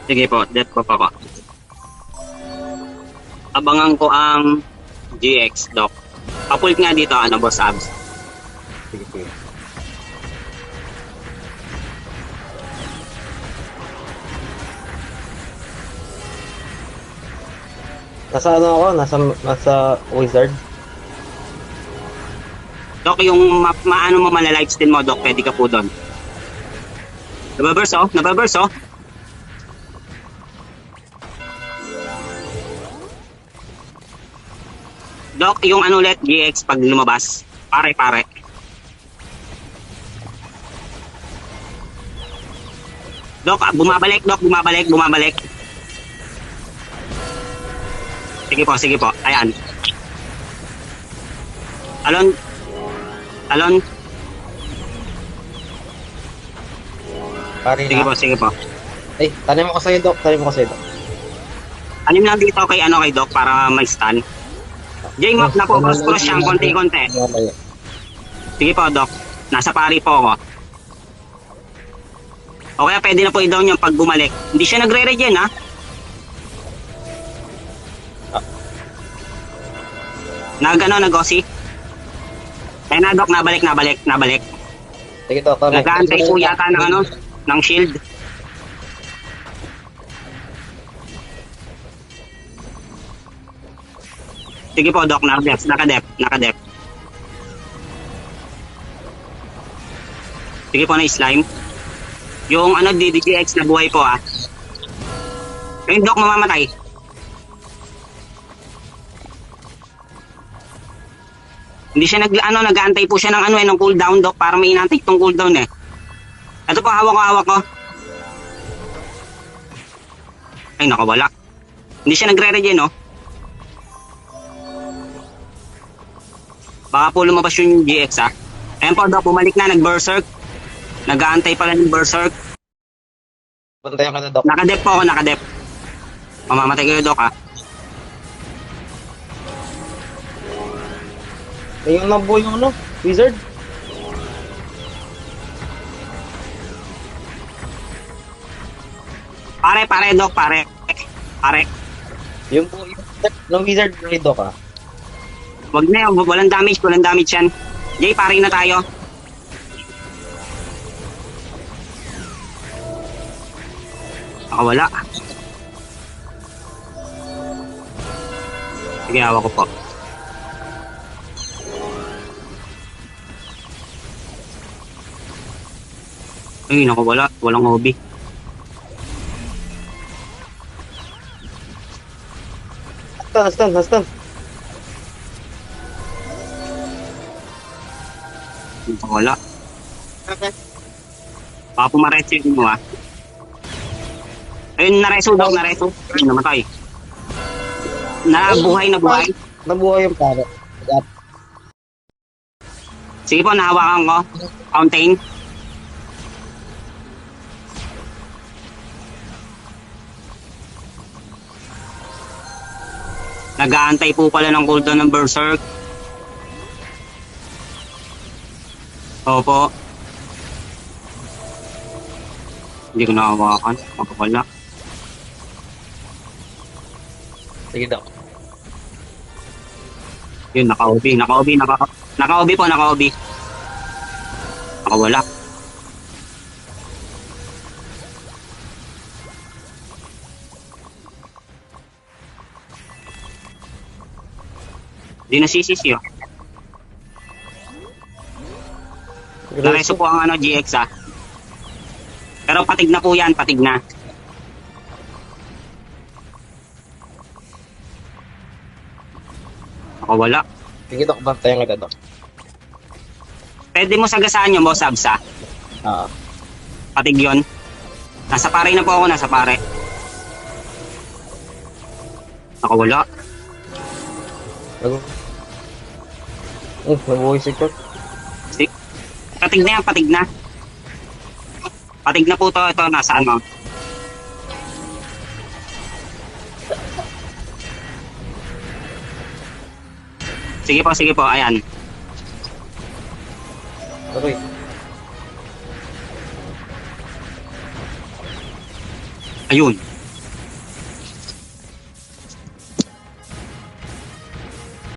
Sige po, death po pa. Abangan ko ang GX, Doc. Papulit nga dito, ano, boss abs. Sige, sige. Nasa ano ako? Nasa wizard. Doc, yung maano mo malalifesteal mo, Doc, pwede ka po doon. Nababurst, oh. Nababurst, oh. Doc, yung ano ulit, GX pag lumabas. Pare. Doc, bumabalik, Doc, bumabalik. Sige po. Ayan. Talon. Pare na. Sige po. Ay, tanim mo ko sa'yo, Doc. Anim lang dito kay Doc para may stun. Jay, napo-cross siyang konti-konti. Sige po, Doc. Nasa pari po ako. O kaya pwede na po i-down yung pag bumalik. Hindi siya nagre-regen, ha? Nag-Ossi? Kaya na, Doc, nabalik. Sige, Doc. Nag-aantay po yata ng ng shield. Sige po, Doc, nakadep. Sige po, na slime. Yung DDGX na buhay po, ah. Yung Doc mamamatay. Hindi siya nag-aantay po siya ng ng cooldown, Doc, para may inantay itong cooldown, eh. Ito po, hawak ko. Ay, nakawala. Hindi siya nagre-regen, no? Baka po lumabas yung GX, ah. Ayan po, Doc, bumalik na, nag-berserk. Nag-aantay pala ng berserk. Puntayan ka na, Doc. Nakadep po ako, nakadep. Mamamatay kayo, Doc, ah. Ayun na po yung wizard. Pare, Doc, pare. Yung po yung wizard kay Doc, ah. Wag na yan, walang damage yan. Jay, pare na tayo. Nakawala. Sige, hawak ko po. Ay, nakawala. Walang hobby. Hastan. Nakawala. Okay. Baka pumaretso mo, ah. Ayun, nareso, Doc, nareso. Ay, namatay. Nabuhay. Nabuhay yung pare. Sige po, nahawakan ko. Fountain. Nag-aantay po pala ng cooldown ng berserk. Opo. Hindi ko nakawakan. Makapala. Sige, Doc. Yun, naka-OB po. Nakawala. Hindi nasisisi, oh. Nareso po ang GX, ah. Pero patig na po yan, patig na. Nakawala. Sige, Doc. Bantayan ka na, Doc. Pwede mo sagasaan yung boss abs, ah. Oo. Patig yun. Nasa pare na po ako, nasa pare. Nakawala. Nabuhay si Kurt. Patig na yan, patig na. Patig na po to, ito, nasaan mo? Sige po, ayan. Aroy. Ayun.